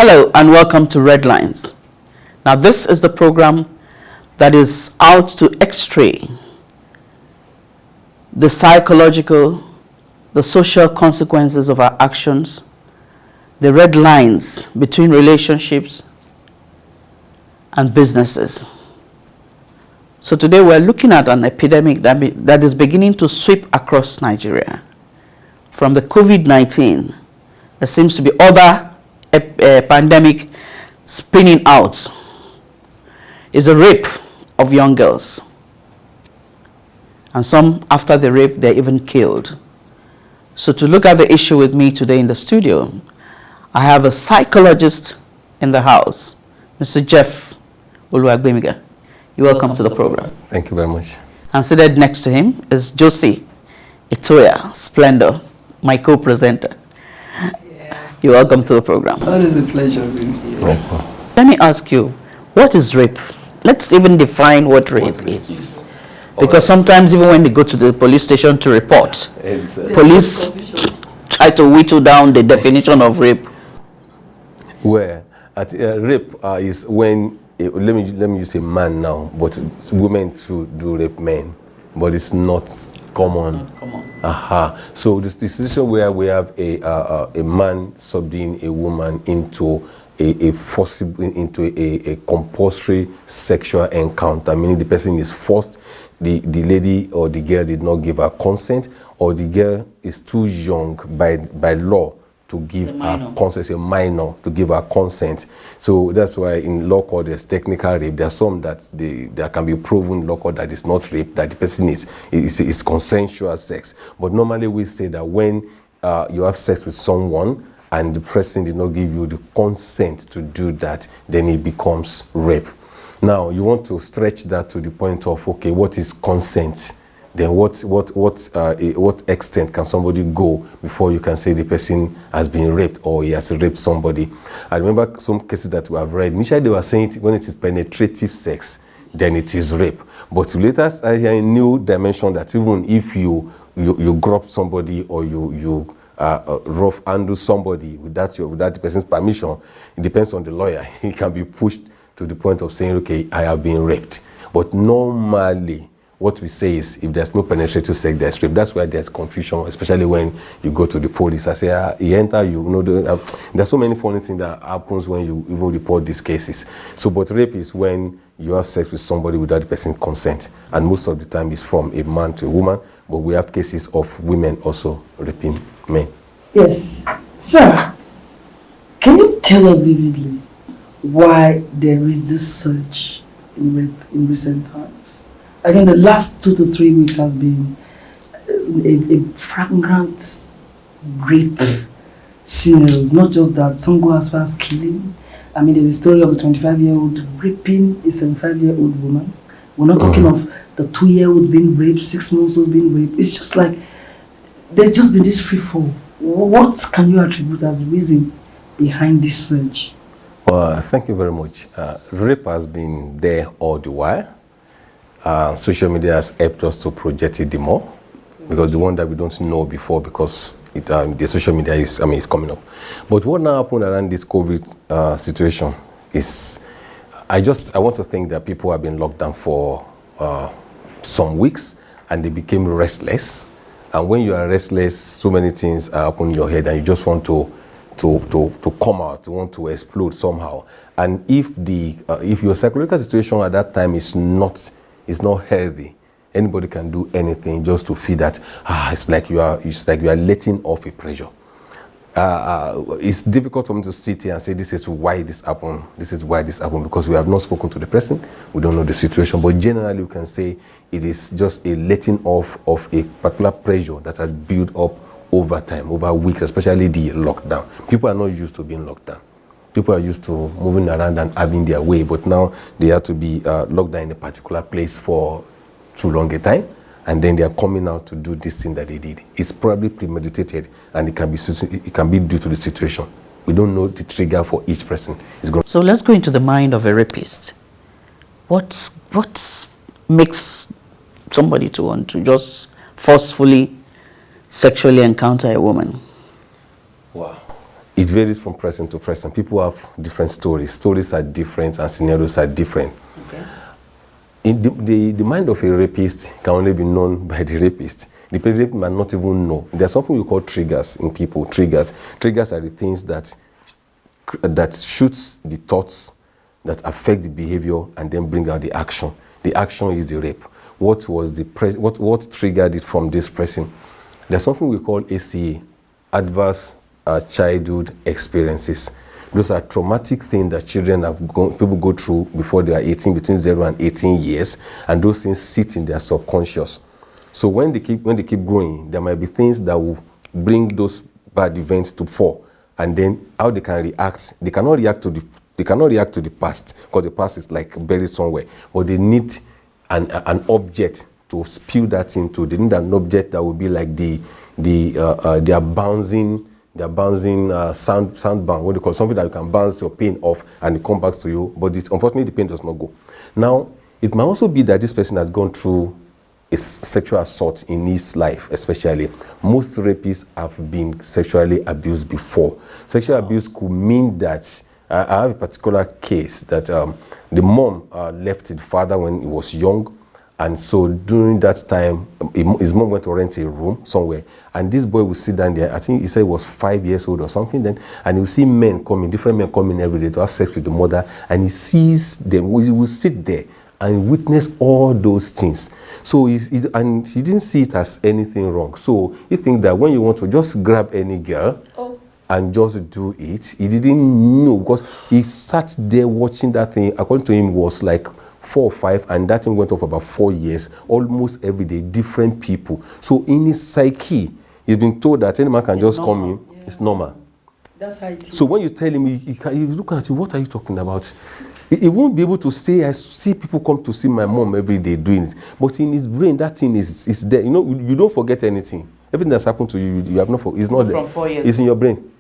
Hello and welcome to Red Lines. Now this is the program that is out to x-ray the psychological, the social consequences of our actions, the red lines between relationships and businesses. So today we're looking at an epidemic that is beginning to sweep across Nigeria. From the COVID-19, there seems to be other pandemic spinning out. Is a rape of young girls. And some, after the rape, they're even killed. So to look at the issue with me today in the studio, I have a psychologist in the house, Mr. Jeff Oluwagbemiga. You're welcome to the program. Thank you very much. And seated next to him is Josie, Itoya, Splendor, my co-presenter. Yeah. You're welcome to the program. Always a pleasure being here. Let me ask you, what is rape? Let's even define what rape is. Because sometimes even when they go to the police station to report, police try to whittle down the definition of rape. Where rape is when, let me use a man now, but women to do rape men, but it's not common. It's not common. Aha. So the situation where we have a man subduing a woman into a compulsory sexual encounter, meaning the person is forced, the lady or the girl did not give her consent, or the girl is too young by law to give her consent, a minor to give her consent. So that's why in law court there's technical rape. There are some that can be proven in law court that it's not rape, that the person is consensual sex. But normally we say that when you have sex with someone and the person did not give you the consent to do that, then it becomes rape. Now, you want to stretch that to the point of, okay, what is consent? Then what extent can somebody go before you can say the person has been raped or he has raped somebody? I remember some cases that we have read. Initially, they were saying when it is penetrative sex, then it is rape. But later, I hear a new dimension that even if you grab somebody or you rough handle somebody without the person's permission, it depends on the lawyer. He can be pushed to the point of saying, okay, I have been raped. But normally, what we say is, if there's no penetrative sex, there's rape. That's why there's confusion, especially when you go to the police. I say, he enter, there's so many funny things that happens when you even report these cases. So, but rape is when you have sex with somebody without the person's consent. And most of the time, it's from a man to a woman. But we have cases of women also raping men. Yes. Sir, can you tell us vividly why there is this surge in rape in recent times? I think the last 2 to 3 weeks has been a flagrant rape scenarios. Not just that, some go as far as killing. I mean, there's a story of a 25-year-old raping a 75-year-old woman. We're not talking of the 2-year-olds being raped, 6 months olds being raped. It's just like there's just been this free fall. What can you attribute as the reason behind this surge? Well, thank you very much. Rape has been there all the while. Social media has helped us to project it the more, because the one that we don't know before, because the social media is coming up. But what now happened around this COVID situation is, I want to think that people have been locked down for some weeks and they became restless. And when you are restless, so many things are up in your head and you just want to come out, you want to explode somehow. And if your psychological situation at that time is not healthy, anybody can do anything just to feel that it's like you are letting off a pressure. It's difficult for me to sit here and say this is why this happened. This is why this happened, because we have not spoken to the person. We don't know the situation. But generally, we can say it is just a letting off of a particular pressure that has built up over time, over weeks, especially the lockdown. People are not used to being locked down. People are used to moving around and having their way, but now they have to be locked down in a particular place for too long a time, and then they are coming out to do this thing that they did. It's probably premeditated, and it can be due to the situation. We don't know the trigger for each person. So let's go into the mind of a rapist. What makes somebody to want to just forcefully sexually encounter a woman? Wow. It varies from person to person. People have different stories. Stories are different and scenarios are different. Okay. In the mind of a rapist can only be known by the rapist. The rapist might not even know. There's something we call triggers in people. Triggers. Triggers are the things that shoots the thoughts, that affect the behavior, and then bring out the action. The action is the rape. What was the what triggered it from this person? There's something we call ACE, adverse childhood experiences. Those are traumatic things that people go through before they are 18, between 0 and 18 years, and those things sit in their subconscious. So when they keep growing, there might be things that will bring those bad events to fore, and then how they can react. They cannot react to the past, because the past is like buried somewhere. But they need an object to spew that into. They need an object that will be like their bouncing sound bound, what they call something that you can bounce your pain off and it comes back to you. But unfortunately, the pain does not go. Now, it might also be that this person has gone through a sexual assault in his life, especially. Most rapists have been sexually abused before. Sexual abuse could mean that I have a particular case that the mom left the father when he was young. And so during that time, his mom went to rent a room somewhere, and this boy would sit down there. I think he said he was 5 years old or something then, and he would see different men coming every day to have sex with the mother, and he sees them. He would sit there and witness all those things. So and he didn't see it as anything wrong. So he thinks that when you want to just grab any girl and just do it, he didn't know, because he sat there watching that thing. According to him, was like 4 or 5, and that thing went on for about 4 years, almost every day, different people. So in his psyche, he's been told that any man can just come in. Yeah. It's normal. That's how it is. So when you tell him, he look at you, what are you talking about? He won't be able to say, I see people come to see my mom every day doing it. But in his brain, that thing is there. You know, you don't forget anything. Everything that's happened to you, you have not forgotten. It's not there. From 4 years. It's in your brain.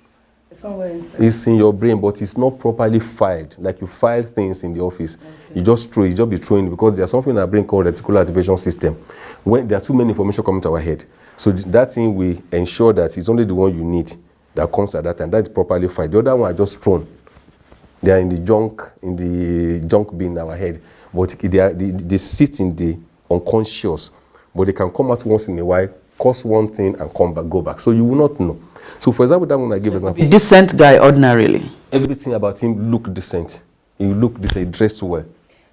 Somewhere inside. It's in your brain, but it's not properly filed. Like you file things in the office. Okay. You just be throwing, because there's something in our brain called reticular activation system. When there are too many information coming to our head. So that thing, we ensure that it's only the one you need that comes at that time. That is properly filed. The other one are just thrown. They are in the junk bin in our head. But they sit in the unconscious. But they can come out once in a while, cause one thing, and go back. So you will not know. So, for example, that one I give example. A decent guy, ordinarily. Everything about him looked decent. He looked decent, he dressed well.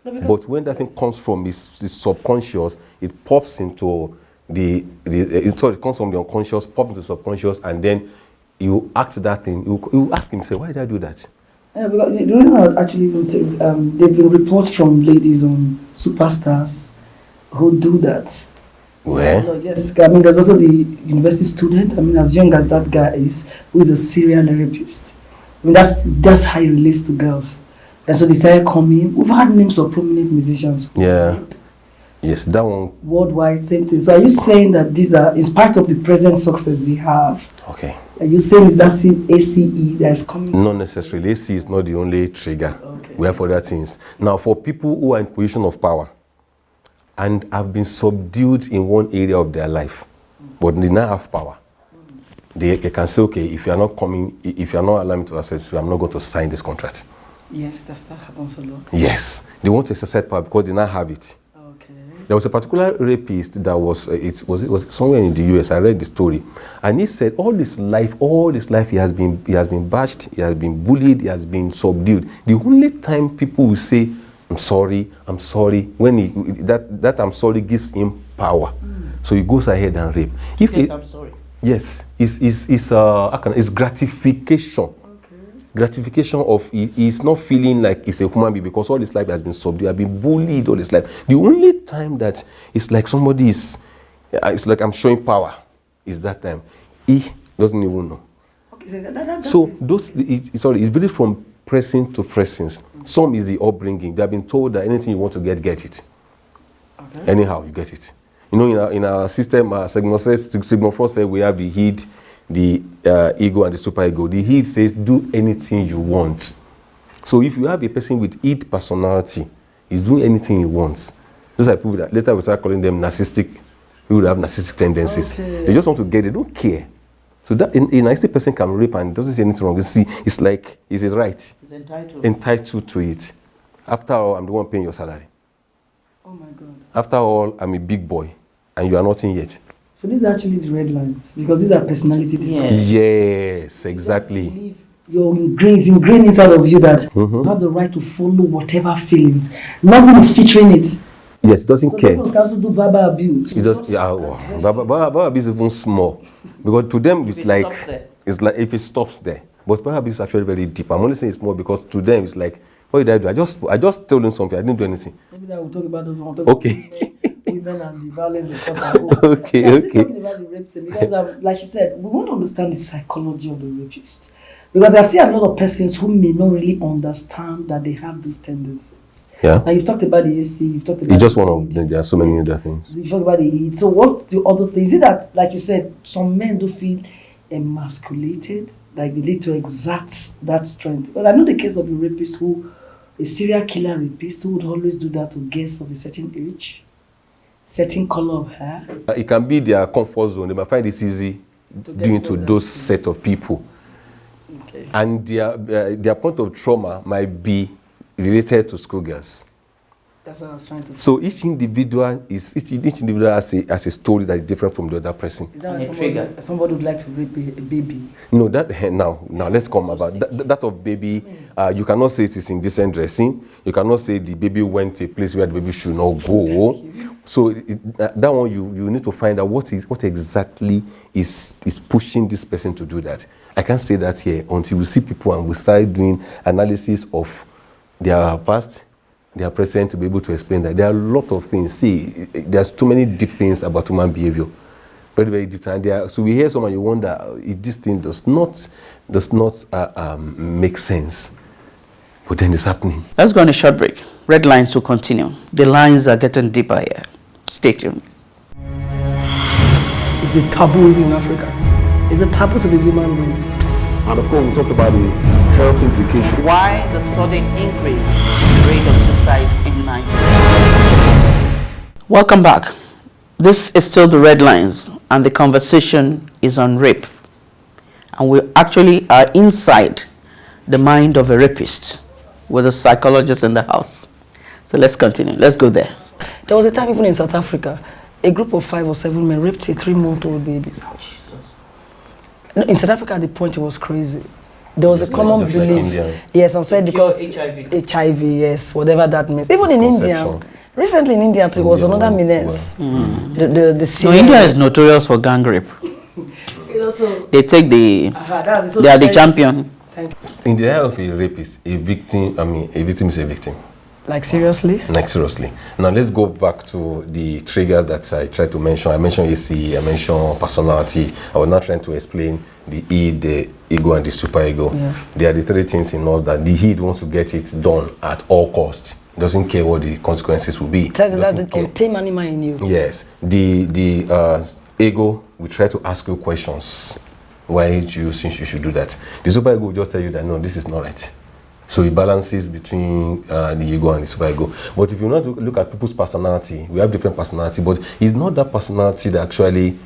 No, but when that thing comes from his subconscious, it pops into it comes from the unconscious, pops into the subconscious, and then you act that thing. You ask him, say, why did I do that? Yeah, because the reason I would actually even say is there have been reports from ladies on superstars who do that. Where? No, yes, I mean, there's also the university student, I mean, as young as that guy is, who is a serial rapist. I mean, that's how he relates to girls. And so they started coming. We've had names of prominent musicians. Yeah. Yes, that one. Worldwide, same thing. So are you saying that these are, in spite of the present success they have, okay, are you saying it's that same ACE that is coming? Not necessarily. ACE is not the only trigger. Okay. We have other things. Now, for people who are in position of power, and have been subdued in one area of their life, but they now have power. They can say, okay, if you are not coming, if you are not allowing me to access you, I'm not going to sign this contract. Yes, that happens a lot. Yes, they want to exercise power because they now have it. Okay. There was a particular rapist that was somewhere in the US. I read the story, and he said all this life he has been bashed, he has been bullied, he has been subdued. The only time people will say, I'm sorry, when that I'm sorry gives him power. So he goes ahead and rape. I'm sorry. Yes, it's gratification. Okay. Gratification of he's not feeling like he's a human being because all his life has been subdued, has been bullied all his life. The only time that it's like somebody it's like I'm showing power is that time. He doesn't even know. Okay, so it's really from person to persons. Some is the upbringing. They have been told that anything you want to get it. Okay. Anyhow, you get it. You know, in our system, Sigma 4 says we have the heed, the ego, and the superego. The heed says do anything you want. So if you have a person with heed personality, he's doing anything he wants. Those are people that later we start calling them narcissistic. People that have narcissistic tendencies. Okay. They just want to get it. They don't care. So that a nice person can rape and doesn't say anything wrong. You see, it's like it's his right. He's entitled. Entitled to it. After all, I'm the one paying your salary. Oh my God. After all, I'm a big boy, and you are nothing yet. So these are actually the red lines, because these are personality disorders. Yes, exactly. You're ingrained inside of you that you have the right to follow whatever feelings. Nothing is featuring it. Yes, it doesn't care. Those can also do verbal abuse. It does. Yeah, verbal abuse is even small, because to them it's like if it stops there. But verbal abuse is actually very deep. I'm only saying it's small because to them it's like, what did I do? I just told them something. I didn't do anything. Maybe that we'll talk about those. We'll talk Okay. about women and the violence across our home. Okay. Talking about the rape thing, because like she said, we want to understand the psychology of the rapist. Because there are still a lot of persons who may not really understand that they have those tendencies. Yeah. And you've talked about the AC, you've talked about it's just one of them. There are so many other things. You've talked about the heat. So what the other things? Is it that, like you said, some men do feel emasculated, like they need to exert that strength? But I know the case of a rapist a serial killer rapist who would always do that to girls of a certain age, certain color of hair. It can be their comfort zone. They might find it easy doing to those set of people. Okay. And their point of trauma might be related to schoolgirls. That's what I was trying to say. So each individual has a story that is different from the other person. Is that why somebody would like to rape a baby? No, now let's come about that of baby. You cannot say it is indecent dressing. You cannot say the baby went to a place where the baby should not go. So that one you need to find out what exactly is pushing this person to do that. I can't say that here until we see people and we start doing analysis of their past, their present, to be able to explain that. There are a lot of things. See, there's too many deep things about human behavior. Very, very deep. And so we hear someone, you wonder if this thing does not make sense. But then it's happening. Let's go on a short break. Red lines will continue. The lines are getting deeper here. Stay tuned. It's a taboo in Africa. It's a taboo to the human race. And of course, we talked about the health implications. Why the sudden increase in the rate of suicide in Nigeria? Welcome back. This is still the Red Lines, and the conversation is on rape. And we actually are inside the mind of a rapist with a psychologist in the house. So let's continue. Let's go there. There was a time even in South Africa, a group of 5 or 7 men raped a 3-month-old baby. In South Africa, at the point it was crazy. There was a common belief. Yes, I'm saying because HIV, yes, whatever that means. Even in India, recently in India, it was another menace. So India is notorious for gang rape. They take they are the champion. In the eye of a rapist, a victim is a victim. Like seriously? Like seriously. Now let's go back to the trigger that I tried to mention. I mentioned AC, I mentioned personality. I was not trying to explain the id, the ego, and the superego. Yeah. They are the 3 things in us that the id wants to get it done at all costs. Doesn't care what the consequences will be. That's the tame animal in you. Yes. The ego will try to ask you questions. Why do you think you should do that? The superego will just tell you that no, this is not right. So it balances between the ego and the superego. But if you not look at people's personality, we have different personality, but it's not that personality that actually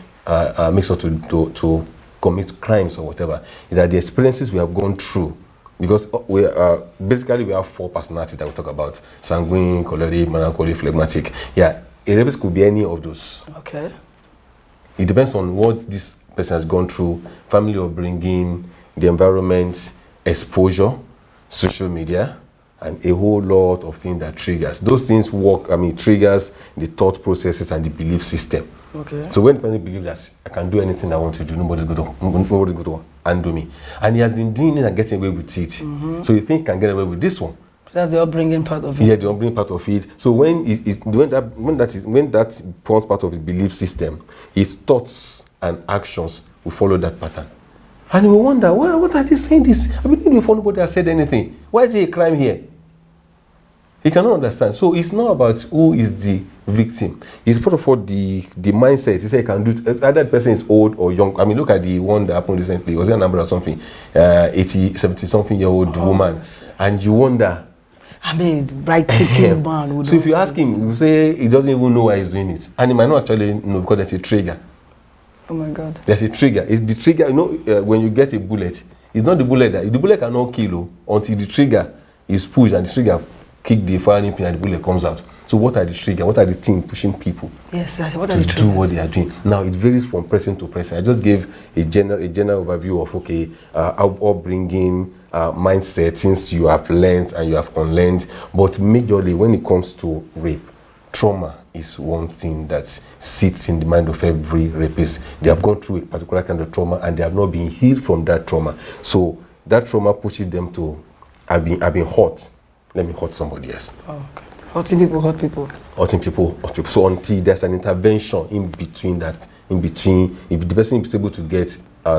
makes us to commit crimes or whatever. It's that the experiences we have gone through, because we have 4 personalities that we talk about: sanguine, choleric, melancholic, phlegmatic. Yeah, a rapist could be any of those. Okay. It depends on what this person has gone through: family upbringing, the environment, exposure, social media, and a whole lot of things that triggers. Those things triggers the thought processes and the belief system. Okay. So when the person believes that I can do anything I want to do, nobody's going to undo me. And he has been doing it and getting away with it. So you think he can get away with this one? That's the upbringing part of it. Yeah, the upbringing part of it. So when that forms part of his belief system, his thoughts and actions will follow that pattern. And we wonder, what are they saying this? I mean, before nobody has said anything. Why is it a crime here? He cannot understand. So it's not about who is the victim. It's first of all the mindset. He said he can do it. Either the person is old or young. I mean, look at the one that happened recently. Was there a number or something? 70-something-year-old woman. Yes. And you wonder. I mean, bright thinking man. So if you ask him, you say he doesn't even know why he's doing it. And he might not actually know because it's a trigger. Oh my God. There's a trigger. It's the trigger, when you get a bullet, it's not the bullet the bullet cannot kill until the trigger is pushed and the trigger kick the firing pin and the bullet comes out. So what are the triggers? What are the things pushing people what are to the do what they are doing? Now it varies from person to person. I just gave a general overview of upbringing, mindset, since you have learned and you have unlearned. But majorly when it comes to rape, trauma is one thing that sits in the mind of every rapist. They have gone through a particular kind of trauma and they have not been healed from that trauma. So that trauma pushes them to have been hurt. Let me hurt somebody else. Oh, okay. Hurting people, hurt people. Hurting people, hurt people. So until there's an intervention in between, if the person is able to get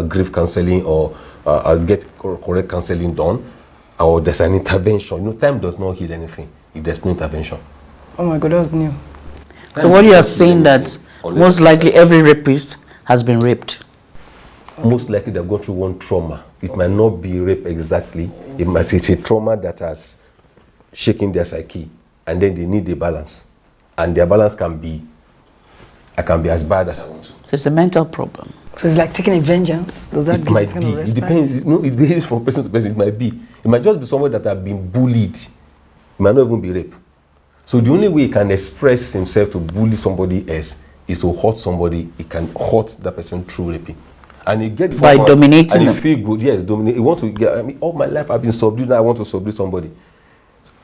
grief counseling or get correct counseling done, or there's an intervention. Time does not heal anything if there's no intervention. Oh my God, that was new. So what you are saying that most likely every rapist has been raped? Most likely they've gone through one trauma. It might not be rape exactly. It's a trauma that has shaken their psyche, and then they need a balance. And their balance can be as bad as I want to. So it's a mental problem. So it's like taking a vengeance. Does that it give might kind be. of It respite? depends. It varies from person to person. It might be. It might just be someone that have been bullied. It might not even be rape. So the only way he can express himself to bully somebody else is to hurt somebody. He can hurt that person through raping. And you get by dominating and you them. feel good. Yes, dominate. You want to get. All my life I've been subdued. Now I want to subdue somebody.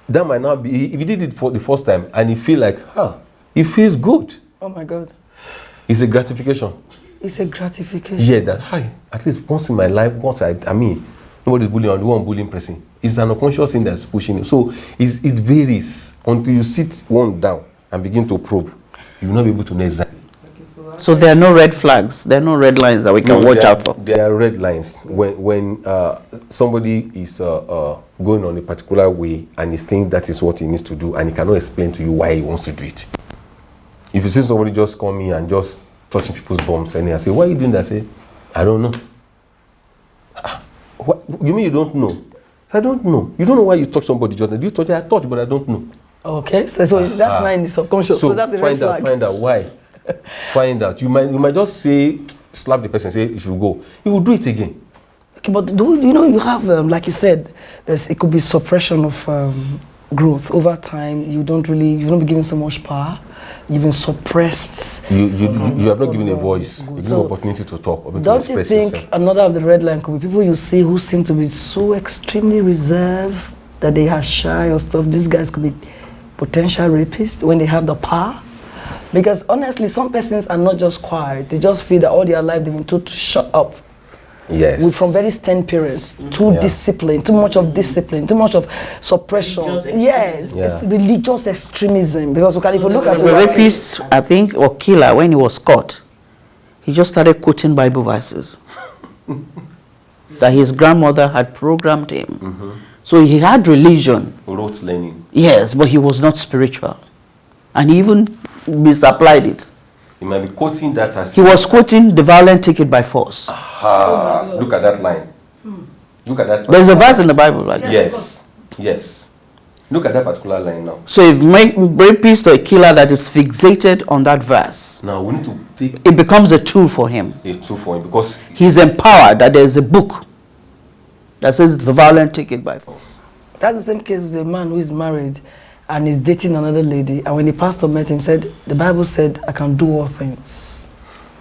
That might not be. If he did it for the first time and he feel like, he feels good. Oh my God. It's a gratification. It's a gratification. Yeah, that at least once in my life, nobody's bullying on the one bullying person. It's an unconscious thing that's pushing you. So it varies until you sit one down and begin to probe. You will not be able to know exactly. So there are no red flags, there are no red lines that we can watch out for. There are red lines when somebody is going on a particular way and he thinks that is what he needs to do and he cannot explain to you why he wants to do it. If you see somebody just come in and just touching people's bums and I say, why are you doing that? I say, I don't know. What, you mean you don't know? I don't know. You don't know why you touch somebody just now. You touch, I touch, but I don't know. Okay, so that's not in the subconscious. So that's the red flag. Find out why. Find out. You might just say, slap the person, say you should go. You will do it again. Okay, but you have like you said, it could be suppression of growth over time. You've not been given so much power. You've been suppressed. You have not given a voice. You give an opportunity to talk. Don't you think yourself. Another of the red line could be people you see who seem to be so extremely reserved that they are shy or stuff? These guys could be potential rapists when they have the power. Because honestly, some persons are not just quiet. They just feel that all their life they've been told to shut up. Yes. From very stern parents, too discipline, too much of discipline, too much of suppression. Yes, it's religious extremism. Because if you look at the rapist, I think, or killer, when he was caught, he just started quoting Bible verses that his grandmother had programmed him. Mm-hmm. So he had religion. Rote learning. Yes, but he was not spiritual, and he even misapplied it. He might be quoting that as... He was quoting the violent take it by force. Look at that line. Look at that. There's a verse in the Bible like that. Yes. Look at that particular line now. So if rapist or a killer that is fixated on that verse, now we need to take... it becomes a tool for him. A tool for him because... He's empowered that there's a book that says the violent take it by force. That's the same case with a man who is married and is dating another lady, and when the pastor met him, said, the Bible said, I can do all things.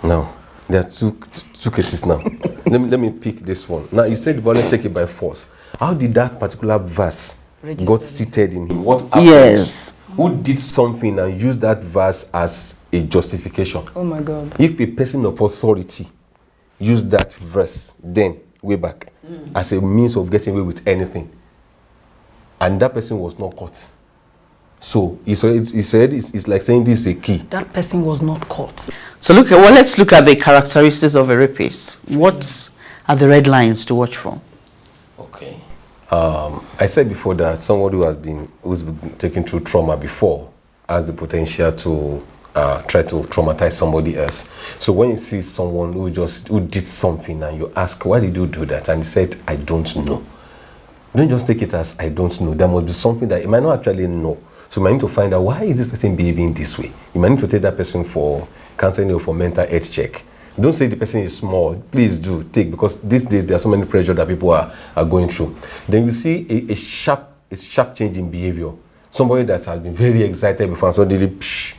Now, there are two cases now. let me pick this one. Now, he said, violent take it by force. How did that particular verse got seated in him? What happened? Yes. Who did something and used that verse as a justification? Oh my God. If a person of authority used that verse then, way back, as a means of getting away with anything, and that person was not caught, so he said it's like saying this is a key. That person was not caught. So let's look at the characteristics of a rapist. What are the red lines to watch for? Okay. I said before that someone who's been taken through trauma before has the potential to try to traumatize somebody else. So when you see someone who did something and you ask, why did you do that? And he said, I don't know. Don't just take it as I don't know. There must be something that you might not actually know. So you might need to find out, why is this person behaving this way? You might need to take that person for counseling or for mental health check Don't say the person is small. Please do take, because these days there are so many pressure that people are going through. Then you see a sharp change in behavior. Somebody that has been very excited before and suddenly, psh,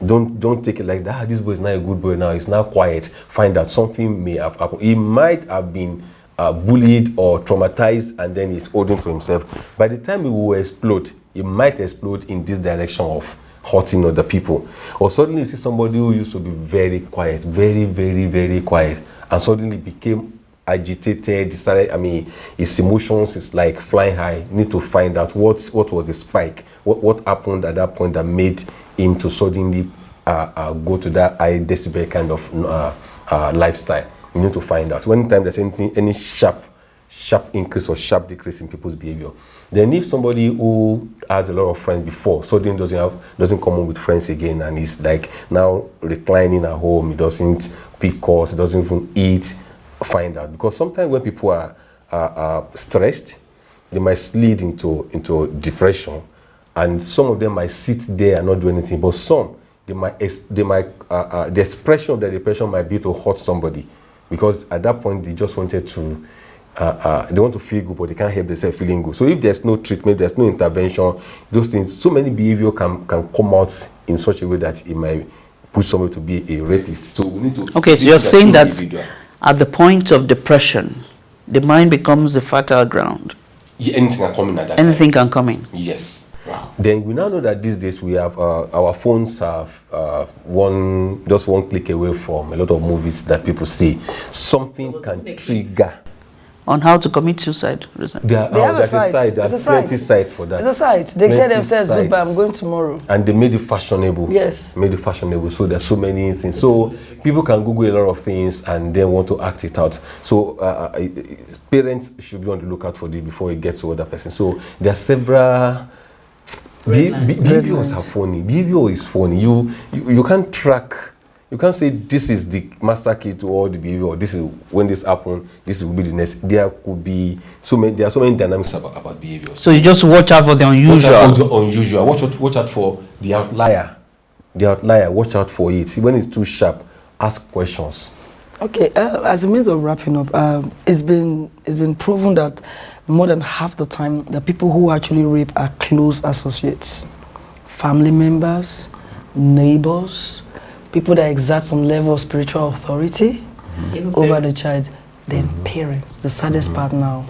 don't take it like that. This boy is not a good boy now. He's now quiet. Find out something may have happened. He might have been bullied or traumatized, and then he's holding to himself. By the time he will explode, he might explode in this direction of hurting other people. Or suddenly you see somebody who used to be very quiet, very, very, very quiet, and suddenly became agitated, decided, his emotions is like flying high. You need to find out what was the spike, what happened at that point that made him to suddenly go to that high decibel kind of lifestyle. You need to find out. When time there's any sharp increase or sharp decrease in people's behavior. Then if somebody who has a lot of friends before suddenly doesn't come home with friends again, and he's like now reclining at home, he doesn't pick calls, he doesn't even eat, find out. Because sometimes when people are stressed, they might slide into depression, and some of them might sit there and not do anything. But some, the expression of their depression might be to hurt somebody, because at that point they just wanted to. They want to feel good, but they can't help themselves feeling good. So if there's no treatment, there's no intervention, those things, so many behavior can come out in such a way that it might push somebody to be a rapist. So we need to. Okay, so you're saying that at the point of depression, the mind becomes a fertile ground. Yeah, anything can come in at that Anything time. can come in. Yes. Wow. Then we now know that these days we have our phones have just one click away from a lot of movies that people see. Something can trigger. On how to commit suicide. They have a site. There's plenty sites for that. It's a site. They tell themselves, goodbye, I'm going tomorrow. And they made it fashionable. Yes. Made it fashionable. So there's so many things. So people can Google a lot of things and then want to act it out. So parents should be on the lookout for this before it gets to other person. So there are several. Behaviors are funny. Behavior is funny. You can't track. You can't say this is the master key to all the behavior, or this is when this happened, this will be the next. There could be there are so many dynamics about behavior. So you just watch out for the unusual. Watch out for the outlier. The outlier, watch out for it. See, when it's too sharp, ask questions. Okay, as a means of wrapping up, it's been proven that more than half the time the people who actually rape are close associates, family members, neighbors, people that exert some level of spiritual authority over the child, then parents, the saddest part now.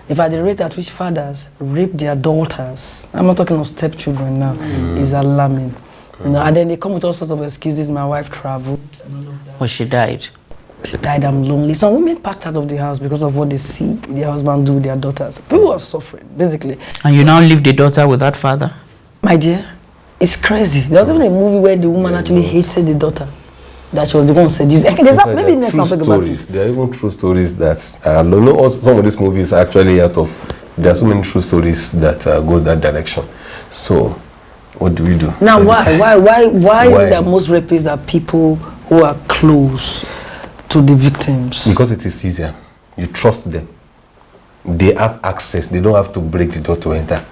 If at the rate at which fathers rape their daughters, I'm not talking of stepchildren now, is alarming. You know, and then they come with all sorts of excuses. My wife traveled. Well, she died. She died, I'm lonely. Some women packed out of the house because of what they see their husband do with their daughters. People are suffering, basically. And you now leave the daughter with that father? My dear, it's crazy. There was even a movie where the woman actually hated the daughter. That she was the one seduced. Okay, there's that, maybe next time talk about it. There are even true stories that, some of these movies are actually out of, there are so many true stories that go that direction. So, what do we do? Now, why is it that most rapists are people who are close to the victims? Because it is easier. You trust them. They have access. They don't have to break the door to enter.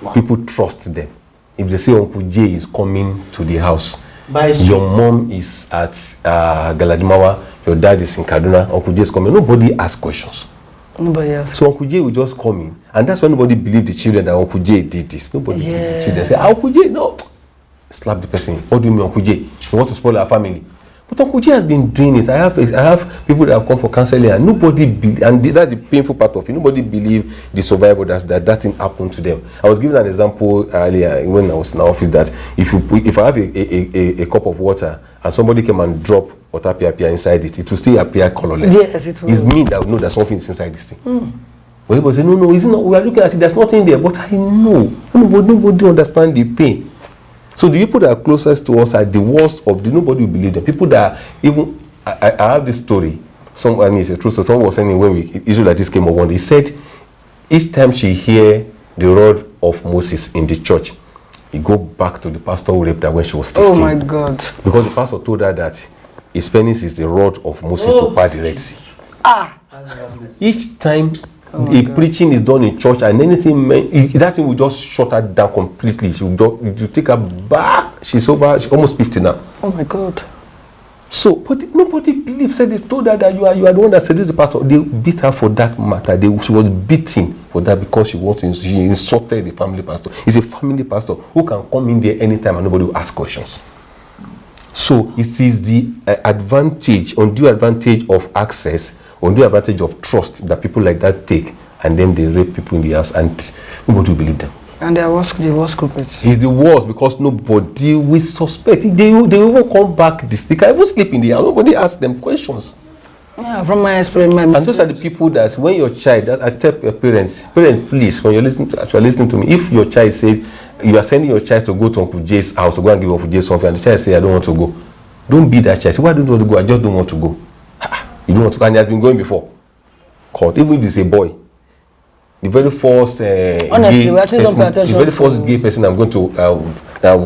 Wow. People trust them. If they say Uncle J is coming to the house, your mom is at Galadimawa, your dad is in Kaduna, Uncle J is coming, nobody asks questions. Nobody asks. So Uncle J will just come in. And that's why nobody believed the children that Uncle J did this. Nobody believed the children. Say, Uncle J, no. Slap the person. What do you mean, Uncle J? You want to spoil our family? But Uncle J has been doing it. I have people that have come for counseling, and that's the painful part of it. Nobody believed the survivor that thing happened to them. I was giving an example earlier when I was in the office that if I have a cup of water and somebody came and drop water appear inside it, it will still appear colorless. Yes, it will. It's me that will know that something is inside this thing. But people say, no, it's not. We are looking at it. There's nothing there. But I know. Nobody understands the pain. So the people that are closest to us are the worst of nobody will believe them. People that are even, I have this story. It's a true story. Someone was saying when issue like this came up one day, he said, each time she hear the rod of Moses in the church, he go back to the pastor who raped her when she was 15. Oh my God. Because the pastor told her that his penis is the rod of Moses to part the Red Sea. Each time preaching is done in church and anything, that thing will just shut her down completely. You take her back. She's almost 50 now. Oh my God. So, but nobody believed, said they told her that you are the one that seduced the pastor. They beat her for that matter. She was beaten for that because she insulted the family pastor. It's a family pastor who can come in there anytime and nobody will ask questions. So it is the undue advantage of access, undue advantage of trust that people like that take, and then they rape people in the house and nobody will believe them. And they are the worst culprits. He's the worst because nobody will suspect. They will even come back. They can even sleep in the house. Nobody asks them questions. Yeah, from my experience. And those are the people that when your child, I tell your parents, please, when you're listening to me, if your child said, you are sending your child to go to Uncle Jay's house to go and give Uncle Jay something, and the child say, I don't want to go. Don't be that child. Say, why don't you want to go? I just don't want to go. You don't want to go. And he has been going before. Called. Even if it's a boy. The very first honestly, we actually don't pay attention. The very first gay person I'm going to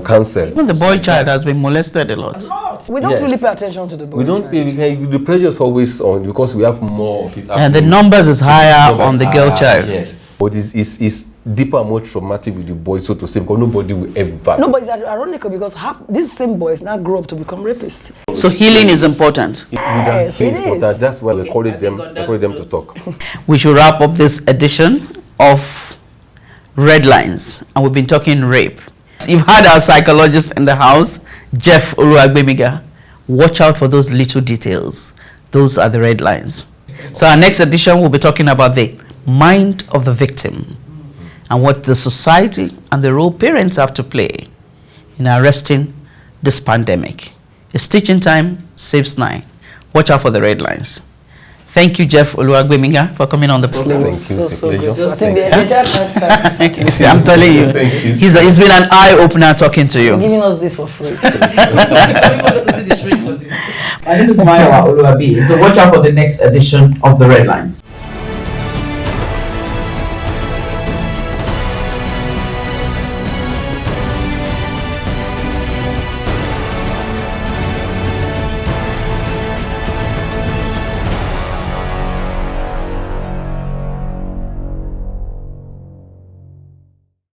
counsel. Even the boy child has been molested a lot. We don't really pay attention to the boy child. We don't pay. The pressure is always on because we have more of it. And the numbers is higher on the girl child. Yes. But it's deeper and more traumatic with the boys, so to say, because nobody will ever. No, but it's ironical because these same boys now grow up to become rapists. So healing is important. Yes, it is. That's why we encourage them to talk. We should wrap up this edition of Red Lines, and we've been talking rape. You've had our psychologist in the house, Jeff Oluwagbemiga. Watch out for those little details. Those are the red lines. So our next edition, we'll be talking about the mind of the victim and what the society and the role parents have to play in arresting this pandemic. It's teaching time, saves 9. Watch out for the red lines. Thank you, Jeff Oluwagbemiga, for coming on the program. Thank you. It's a pleasure. I'm telling you, it's been an eye-opener talking to you. Giving us this for free. My name is Maya Oluwabi. So watch out for the next edition of the Red Lines.